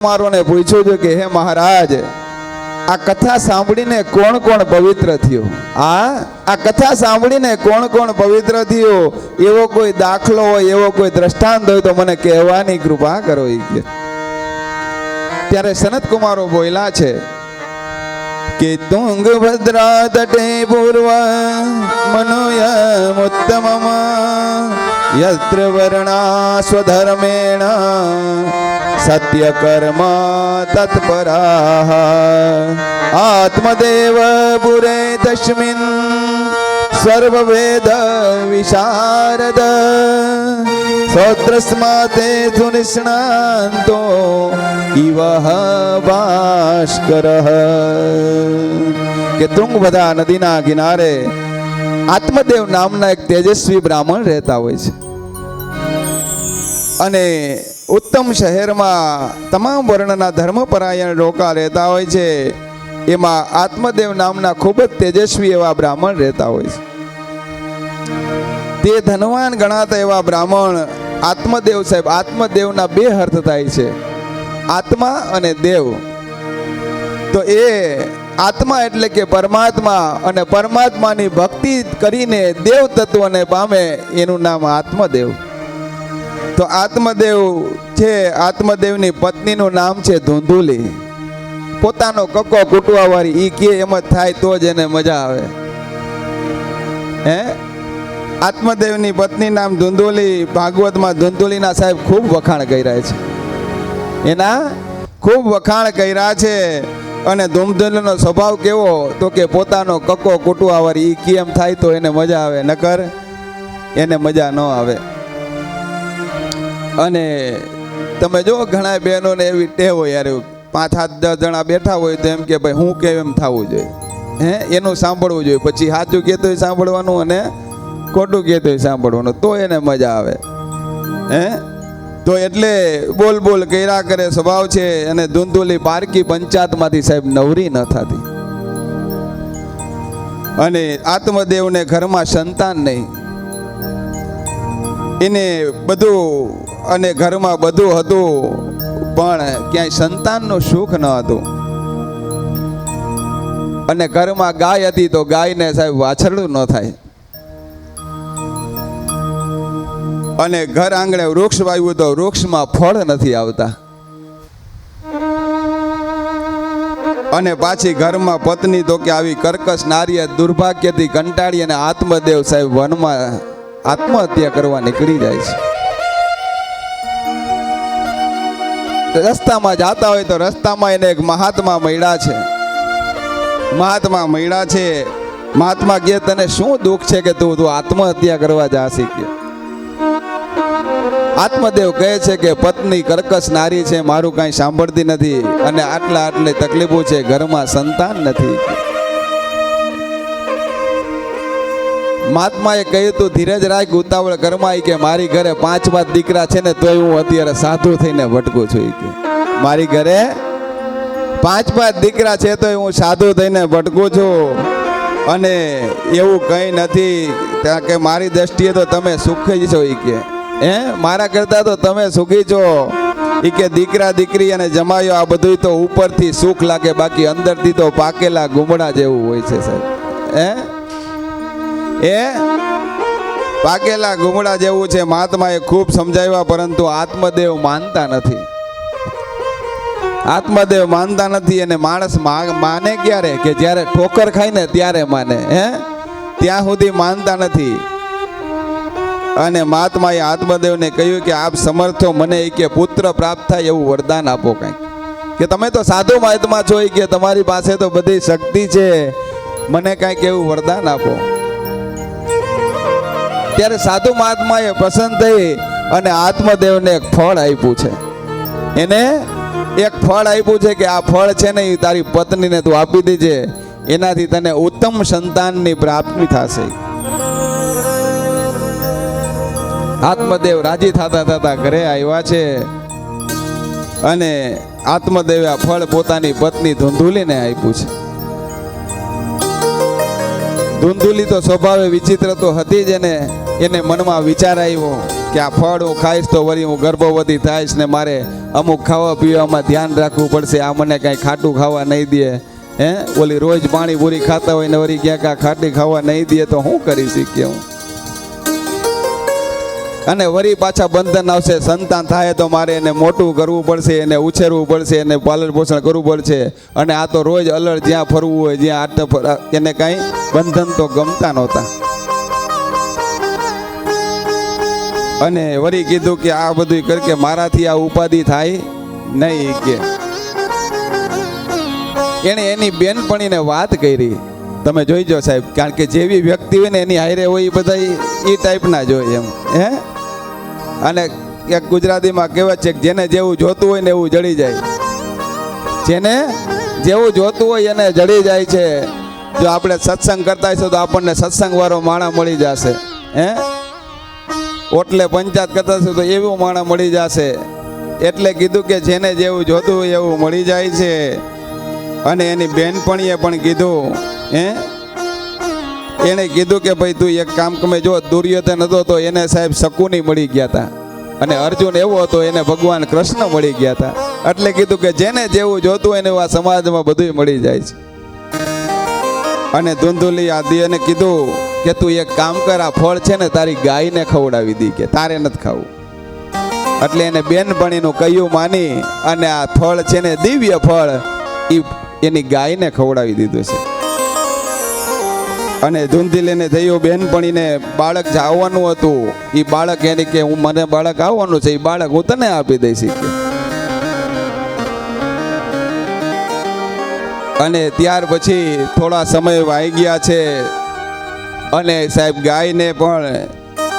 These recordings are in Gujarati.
કુમારોને પૂછ્યું હતું કે હે મહારાજ, આ કથા સાંભળીને કોણ કોણ પવિત્ર થયો? આ કથા સાંભળીને કોણ કોણ પવિત્ર થયો? એવો કોઈ દાખલો હોય, એવો કોઈ દ્રષ્ટાંત હોય તો મને કહેવાની કૃપા કરો. ત્યારે સનત કુમારો બોલ્યા છે કે તુંગભદ્રા તટે પૂર્વ મનોયમ ઉત્તમમ યત્ર વર્ણા સ્વધર્મેણ સત્ય કર્મ તત્પરાઃ આત્મદેવ પુરે તસ્મિન સર્વવેદ વિશારદ સૌત્રસ્માતે સુનિષ્ણાંતો ઇવઃ ભાસ્કરઃ. કે તુંગભદ્રા નદીના કિનારે આત્મદેવ નામના એક તેજસ્વી બ્રાહ્મણ રહેતા હોય છે અને ઉત્તમ શહેરમાં તમામ વર્ણના ધર્મપરાયણ લોકો રહેતા હોય છે. એમાં આત્મદેવ નામના ખૂબ જ તેજસ્વી એવા બ્રાહ્મણ રહેતા હોય છે. તે ધનવાન ગણાતા એવા બ્રાહ્મણ આત્મદેવ સાહેબ, આત્મદેવના બે અર્થ થાય છે, આત્મા અને દેવ. તો એ આત્મા એટલે કે પરમાત્મા, અને પરમાત્માની ભક્તિ કરીને દેવ તત્વને પામે એનું નામ આત્મદેવ. તો આત્મદેવ છે, આત્મદેવની પત્નીનું નામ છે ધુંધુલી. પોતાનો કક્કો કૂટવા વાળી ઈ કે એમ જ થાય તો જ એને મજા આવે. આત્મદેવની પત્ની નામ ધુંધુલી. ભાગવતમાં ધુંધુલીના સાહેબ ખૂબ વખાણ કર્યા છે, એના ખૂબ વખાણ કર્યા છે. અને ધુંધુલીનો સ્વભાવ કેવો તો કે પોતાનો કક્કો કૂટવા વાળી ઈ કે એમ થાય તો એને મજા આવે, નકર એને મજા ન આવે. અને તમે જો ઘણા બહેનોને એવી ટેવ હોય, યાર 5-7-10 જણા બેઠા હોય તો એમ કે ભાઈ હું કેમ એમ થવું જોઈએ, એનું સાંભળવું જોઈએ. પછી સાચું કહેતો સાંભળવાનું અને ખોટું કહેતો સાંભળવાનું, તો એને મજા આવે. તો એટલે બોલ બોલ કર્યા કરે સ્વભાવ છે. અને ધુંધુલી પારકી પંચાયતમાંથી સાહેબ નવરી ન થતી. અને આત્મદેવને ઘરમાં સંતાન નહીં, એને બધું અને ઘરમાં બધું હતું પણ ક્યાંય સંતાનનું સુખ ન હતું. અને ઘરમાં ગાય હતી તો ગાયને સાહેબ વાછરડું ન થાય. અને ઘર આંગણે વૃક્ષ વાવ્યું તો વૃક્ષમાં ફળ નથી આવતા. અને પાછી ઘરમાં પત્ની તો કે આવી કર્કશ નારી દુર્ભાગ્યથી કંટાળી અને આત્મદેવ સાહેબ વનમાં આત્મહત્યા કરવા નીકળી જાય છે. રસ્તામાં જાતા હોય તો રસ્તામાં એને એક મહાત્મા મળ્યા છે. મહાત્મા કહે તને શું દુઃખ છે કે તું આત્મહત્યા કરવા જાશી? કે આત્મદેવ કહે છે કે પત્ની કર્કશ નારી છે, મારું કાંઈ સાંભળતી નથી અને આટલી તકલીફો છે, ઘરમાં સંતાન નથી. મહાત્માએ કહ્યું તું ધીરજ રાખ, ઉતાવળ ઘરમાં કે મારી ઘરે 5 દીકરા છે ને તોય હું અત્યારે સાધુ થઈને ભટકું છું. કે મારી ઘરે 5 દીકરા છે તોય હું સાધુ થઈને ભટકું છું. અને એવું કંઈ નથી ત્યાં કે મારી દ્રષ્ટિએ તો તમે સુખી છો. કે મારા કરતા તો તમે સુખી છો. કે દીકરા દીકરી અને જમાયો આ બધું તો ઉપરથી સુખ લાગે, બાકી અંદરથી તો પાકેલા ગુમડા જેવું હોય છે સાહેબ. પાકેલા ગુમડા જેવું છે. મહાત્માએ ખૂબ સમજાવ્યા પરંતુ આત્મદેવ માનતા નથી. આત્મદેવ માનતા નથી. અને માણસ માને ક્યારે? કે જ્યારે ઠોકર ખાય ને ત્યારે માને. ત્યાં સુધી માનતા નથી. અને મહાત્માએ આત્મદેવને કહ્યું કે આપ સમર્થો, મને કે પુત્ર પ્રાપ્ત થાય એવું વરદાન આપો કંઈક. કે તમે તો સાધુ મહાત્મા છો, કે તમારી પાસે તો બધી શક્તિ છે, મને કંઈક એવું વરદાન આપો. ત્યારે સાધુ મહાત્માએ પસંદ થઈ અને આત્મદેવને એક ફળ આપ્યું છે. એને એક ફળ આપ્યું છે કે આ ફળ છે ને એ તારી પત્નીને તું આપી દેજે, એનાથી તને ઉત્તમ સંતાનની પ્રાપ્તિ થશે. આત્મદેવ રાજી થતા ઘરે આવ્યા છે. અને આત્મદેવે આ ફળ પોતાની પત્ની ધુંધુલીને આપ્યું છે. ધૂંધુલી તો સ્વભાવે વિચિત્ર તો હતી જ, એને મનમાં વિચાર આવ્યો કે આ ફળ હું ખાઈશ તો વળી હું ગર્ભવતી થઈશ ને મારે અમુક ખાવા પીવામાં ધ્યાન રાખવું પડશે. આ મને કાંઈ ખાટું ખાવા નહીં દે, ઓલી રોજ પાણીપુરી ખાતા હોય ને વળી ક્યાંક આ ખાટી ખાવા નહીં દે તો હું કરી શીખીએ હું. અને વળી પાછા બંધન આવશે, સંતાન થાય તો મારે એને મોટું કરવું પડશે, એને ઉછેરવું પડશે, એને પાલન પોષણ કરવું પડશે. અને આ તો રોજ અલળ જ્યાં ફરવું હોય જ્યાં એને કાંઈ બંધન તો ગમતા નહોતા. અને વળી કીધું કે આ બધું કર કે મારાથી આ ઉપાધિ થાય નહીં કે. એણે એની બેનપણીને વાત કરી. તમે જોઈજો સાહેબ, કારણ કે જેવી વ્યક્તિ હોય ને એની હારે હોય એ બધા એ ટાઈપના જ હોય એમ. અને એક ગુજરાતીમાં કહેવત છે કે જેને જેવું જોતું હોય ને એવું જડી જાય. જેને જેવું જોતું હોય એને જડી જાય છે. જો આપણે સત્સંગ કરતા હશું તો આપણને સત્સંગ વાળો માણસ મળી જશે. ઓટલે પંચાયત કરતા હશું તો એવું માણસ મળી જશે. એટલે કીધું કે જેને જેવું જોતું હોય એવું મળી જાય છે. અને એની બેનપણીએ પણ કીધું, એણે કીધું કે ભાઈ તું એક કામ તમે જો, દુર્યોધન હતો તો એને સાહેબ શકુની મળી ગયા હતા, અને અર્જુન એવો હતો એને ભગવાન કૃષ્ણ મળી ગયા હતા. એટલે કીધું કે જેને જેવું જોતું હોય ને આ સમાજમાં બધું મળી જાય છે. અને ધૂંધુલી આદિને કીધું કે તું એક કામ કર, આ ફળ છે ને તારી ગાયને ખવડાવી દી, કે તારે નથી ખાવું. એટલે એને બેનપણીનું કહ્યું માની અને આ ફળ છે ને દિવ્ય ફળ એની ગાયને ખવડાવી દીધું છે. અને ધૂંધીલીને થયું બેનપણીને બાળક જે આવવાનું હતું એ બાળક એને કે હું મને બાળક આવવાનું છે, એ બાળક હું તને આપી દઈશ કે. અને ત્યાર પછી થોડા સમય વાઈ ગયા છે. અને સાહેબ ગાયને પણ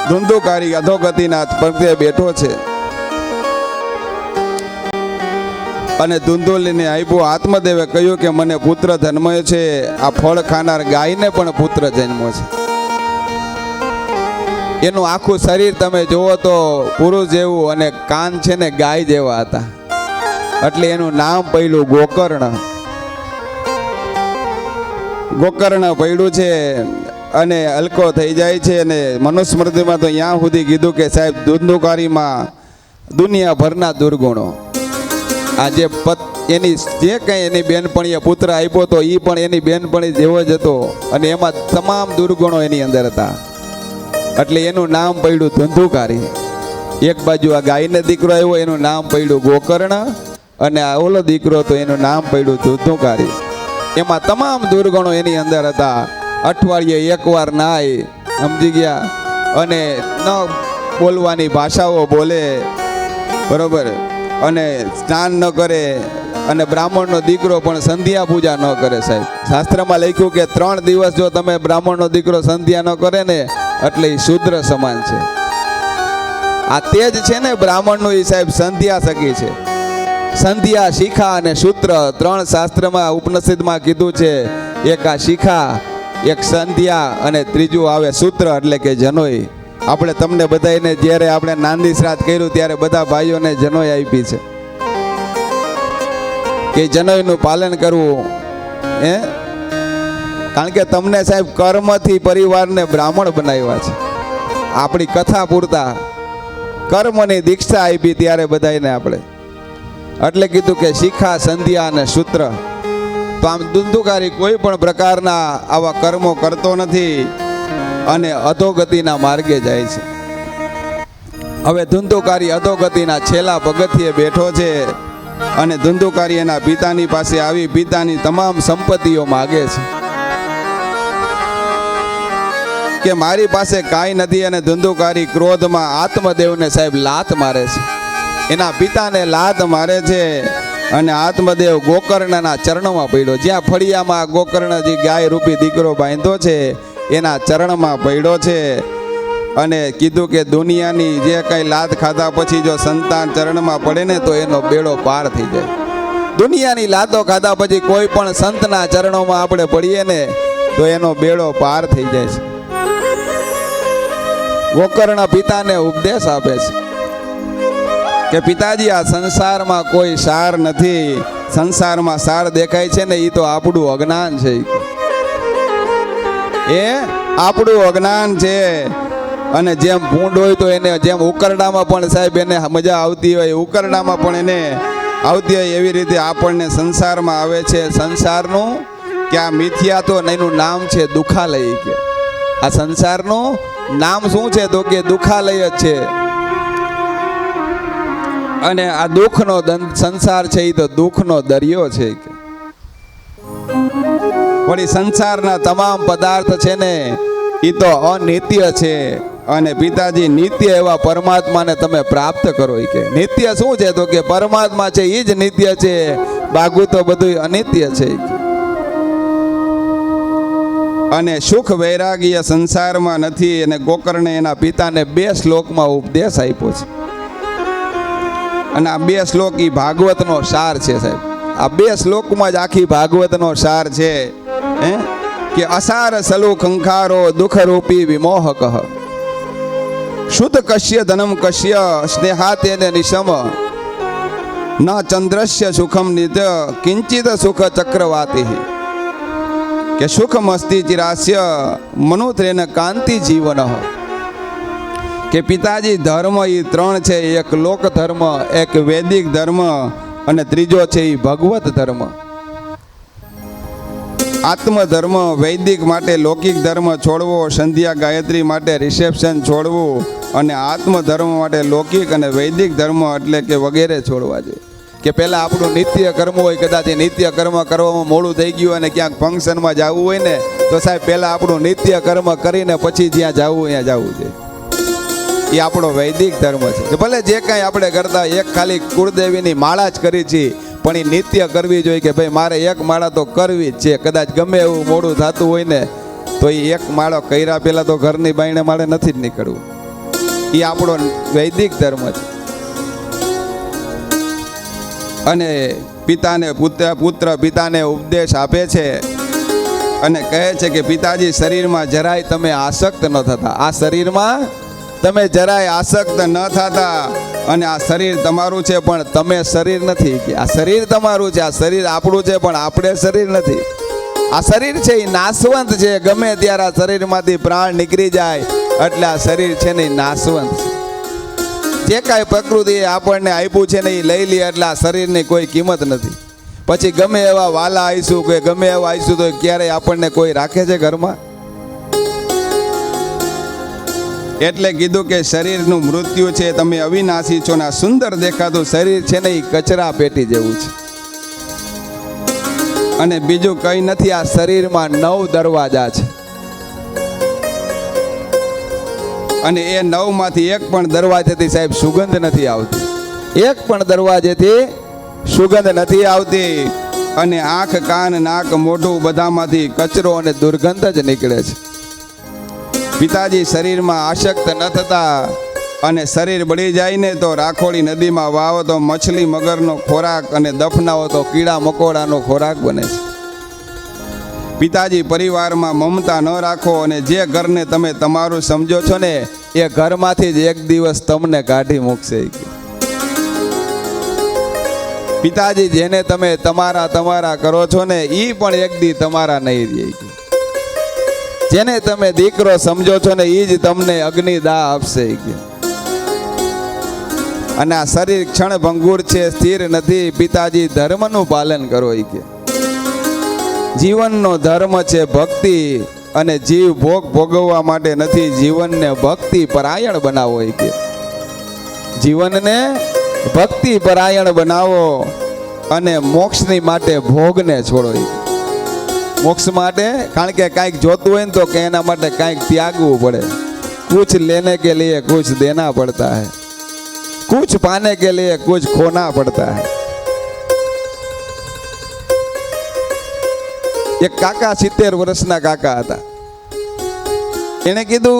ધુંધુકારી અધોગતિના પગલે બેઠો છે. અને ધૂંધુલીને આપ્યું. આત્મદેવે કહ્યું કે મને પુત્ર જન્મ્યો છે. આ ફળ ખાનાર ગાયને પણ પુત્ર જન્મો છે. એનું આખું શરીર તમે જુઓ તો પુરુષ જેવું અને કાન છે ને ગાય જેવા હતા. એટલે એનું નામ પડ્યું ગોકર્ણ. ગોકર્ણ પડ્યું છે. અને હલકો થઈ જાય છે. અને મનુસ્મૃતિમાં તો ત્યાં સુધી કીધું કે સાહેબ ધુંધુકારીમાં દુનિયાભરના દુર્ગુણો, આ જે એની જે કંઈ એની બેનપણીએ પુત્ર આપ્યો હતો એ પણ એની બેનપણી જેવો જ હતો. અને એમાં તમામ દુર્ગુણો એની અંદર હતા. એટલે એનું નામ પડ્યું ધુંધુકારી. એક બાજુ આ ગાયને દીકરો આવ્યો એનું નામ પડ્યું ગોકર્ણ, અને આ ઓલો દીકરો તો એનું નામ પડ્યું ધુંધુકારી. એમાં તમામ દુર્ગુણો એની અંદર હતા. અઠવાડિયે એકવાર નાય, સમજી ગયા, અને ન બોલવાની ભાષાઓ બોલે, બરોબર, અને સ્નાન ન કરે. અને બ્રાહ્મણનો દીકરો પણ સંધ્યા પૂજા ન કરે. સાહેબ શાસ્ત્રમાં લખ્યું કે 3 દિવસ જો તમે બ્રાહ્મણનો દીકરો સંધ્યા ન કરે ને એટલે એ શૂદ્ર સમાન છે. આ તેજ છે ને બ્રાહ્મણનું, એ સાહેબ સંધ્યા સખી છે. સંધ્યા, શિખા અને સૂત્ર 3 શાસ્ત્રમાં ઉપનિષદમાં કીધું છે. એક આ શિખા, એક સંધ્યા અને ત્રીજું આવે સૂત્ર એટલે કે જનોઈ. આપણે તમને બધાને જ્યારે આપણે નાંદી શ્રાદ્ધ કર્યું ત્યારે બધા ભાઈઓને જનોઈ આપી છે કે જનોઈનું પાલન કરવું. કારણ કે તમને સાહેબ કર્મથી પરિવારને બ્રાહ્મણ બનાવ્યા છે. આપણી કથા પૂરતા કર્મની દીક્ષા આપી ત્યારે બધાને આપણે. એટલે કીધું કે શિખા, સંધ્યા અને સૂત્ર. તો આમ ધુંધુકારી કોઈ પણ પ્રકારના આવા કર્મો કરતો નથી અને અધોગતિના માર્ગે જાય છે. હવે ધુંધુકારી અધોગતિના છેલ્લા પગથિયે બેઠો છે. અને ધુંધુકારી એના પિતાની પાસે આવી પિતાની તમામ સંપત્તિઓ માગે છે કે મારી પાસે કાંઈ નથી. અને ધુંધુકારી ક્રોધમાં આત્મદેવને સાહેબ લાત મારે છે. એના પિતાને લાત મારે છે. અને આત્મદેવ ગોકર્ણના ચરણમાં પડ્યો. જ્યાં ફળિયામાં ગોકર્ણજી ગાય રૂપી દીકરો બાંધ્યો છે એના ચરણમાં પડ્યો છે. અને કીધું કે દુનિયાની જે કંઈ લાત ખાધા પછી જો સંતાન ચરણમાં પડે ને તો એનો બેડો પાર થઈ જાય. દુનિયાની લાતો ખાધા પછી કોઈ પણ સંતના ચરણોમાં આપણે પડીએ ને તો એનો બેડો પાર થઈ જાય છે. ગોકર્ણ પિતાને ઉપદેશ આપે છે કે પિતાજી આ સંસારમાં કોઈ સાર નથી. સંસારમાં સાર દેખાય છે ને એ તો આપણું અજ્ઞાન છે. એ આપણું અજ્ઞાન છે. અને જેમ ભૂંડ હોય તો એને જેમ ઉકરડામાં પણ સાહેબ એને મજા આવતી હોય, ઉકરડામાં પણ એને આવતી હોય, એવી રીતે આપણને સંસારમાં આવે છે. સંસારનું કે આ મિથ્યા તો એનું નામ છે દુખાલય. કે આ સંસારનું નામ શું છે તો કે દુખાલય જ છે. અને આ દુઃખનો સંસાર છે એ તો દુઃખનો દરિયો છે. વળી સંસારના તમામ પદાર્થ છે ને એ તો અનિત્ય છે. અને પિતાજી નિત્ય એવા પરમાત્માને તમે પ્રાપ્ત કરો. કે નિત્ય શું છે તો કે પરમાત્મા છે એ જ નિત્ય છે, બાકી તો બધું અનિત્ય છે. અને સુખ વૈરાગ્ય સંસારમાં નથી. અને ગોકર્ણે એના પિતાને 2 શ્લોકમાં ઉપદેશ આપ્યો છે. અને આ 2 શ્લોક એ ભાગવતનો સાર છે સાહેબ. આ 2 શ્લોકમાં જ આખી ભાગવતનો સાર છે. કે અસાર સલુ ખંખારો દુઃખ રૂપી વિમોહક શુદ્ધ કશ્ય ધનમ કશ્ય સ્નેહાતેન નિશમ ન ચંદ્રસ્ય સુખમ નિત્ય કિંચિત સુખ ચક્રવાતી. કે સુખ મસ્તી ચિરાસ્ય મનુત્રેન કાંતિ જીવન. કે પિતાજી ધર્મ એ 3 છે. એક લોક ધર્મ, એક વૈદિક ધર્મ અને ત્રીજો છે એ ભગવત ધર્મ. આત્મધર્મ વૈદિક માટે લૌકિક ધર્મ છોડવો, સંધ્યા ગાયત્રી માટે રિસેપ્શન છોડવું, અને આત્મધર્મ માટે લૌકિક અને વૈદિક ધર્મ એટલે કે વગેરે છોડવા જોઈએ. કે પહેલાં આપણું નિત્ય કર્મ હોય, કદાચ એ નિત્ય કર્મ કરવામાં મોડું થઈ ગયું અને ક્યાંક ફંક્શનમાં જવું હોય ને તો સાહેબ પહેલાં આપણું નિત્ય કર્મ કરીને પછી જ્યાં જવું ત્યાં જવું જોઈએ. એ આપણો વૈદિક ધર્મ છે. ભલે જે કાંઈ આપણે કરતા, એક ખાલી કુળદેવીની માળા જ કરી છે પણ એ નિત્ય કરવી જોઈએ. કે ભાઈ મારે 1 માળા તો કરવી જ છે. કદાચ ગમે એવું મોડું થતું હોય ને તો એ 1 માળો કર્યા પહેલાં તો ઘરની બાયણે માળે નથી જ નીકળવું. એ આપણો વૈદિક ધર્મ છે. અને પિતાને પુત્ર પિતાને ઉપદેશ આપે છે અને કહે છે કે પિતાજી શરીરમાં જરાય તમે આસક્ત ન થતા. આ શરીરમાં તમે જરાય આસક્ત ન થતા. અને આ શરીર તમારું છે પણ તમે શરીર નથી. કે આ શરીર તમારું છે, આ શરીર આપણું છે પણ આપણે શરીર નથી. આ શરીર છે એ નાશવંત છે. ગમે ત્યારે આ શરીરમાંથી પ્રાણ નીકળી જાય એટલે આ શરીર છે ને એ નાશવંત છે. જે કાંઈ પ્રકૃતિએ આપણને આપ્યું છે ને એ લઈ લે એટલે આ શરીરની કોઈ કિંમત નથી. પછી ગમે એવા વાલા આવીશું કે ગમે એવા આવીશું તો ક્યારેય આપણને કોઈ રાખે છે ઘરમાં? એટલે કીધું કે શરીરનું મૃત્યુ છે, તમે અવિનાશી છો. ને આ સુંદર દેખાતું શરીર છે ને એ કચરા પેટી જેવું છે. અને બીજું કંઈ નથી. આ શરીરમાં 9 દરવાજા છે. અને એ 9માંથી એક પણ દરવાજેથી સાહેબ સુગંધ નથી આવતી. એક પણ દરવાજેથી સુગંધ નથી આવતી. અને આંખ, કાન, નાક, મોઢું બધામાંથી કચરો અને દુર્ગંધ જ નીકળે છે. પિતાજી શરીરમાં આસક્ત ન થતા. અને શરીર બળી જાય ને તો રાખોડી નદીમાં વાવો તો મછલી મગરનો ખોરાક અને દફનાવો તો કીડા મકોડાનો ખોરાક બને છે. પિતાજી પરિવારમાં મમતા ન રાખો. અને જે ઘરને તમે તમારું સમજો છો ને એ ઘરમાંથી જ એક દિવસ તમને કાઢી મૂકશે. પિતાજી જેને તમે તમારા કરો છો ને એ પણ એક દી તમારા નહીં રહે. જેને તમે દીકરો સમજો છો ને એ જ તમને અગ્નિદાહ આપશે. અને આ શરીર ક્ષણ ભંગુર છે, સ્થિર નથી. પિતાજી ધર્મનું પાલન કરો. જીવનનો ધર્મ છે ભક્તિ. અને જીવ ભોગ ભોગવવા માટે નથી. જીવનને ભક્તિ પરાયણ બનાવો. જીવનને ભક્તિ પરાયણ બનાવો. અને મોક્ષની માટે ભોગને છોડો. મોક્ષ માટે કારણ કે કાંઈક જોતું હોય ને તો કે એના માટે કાંઈક ત્યાગવું પડે. कुछ लेने के लिए कुछ देना पड़ता है, कुछ पाने के लिए कुछ खोना पड़ता है. एक काका 70 વર્ષના કાકા હતા. એને કીધું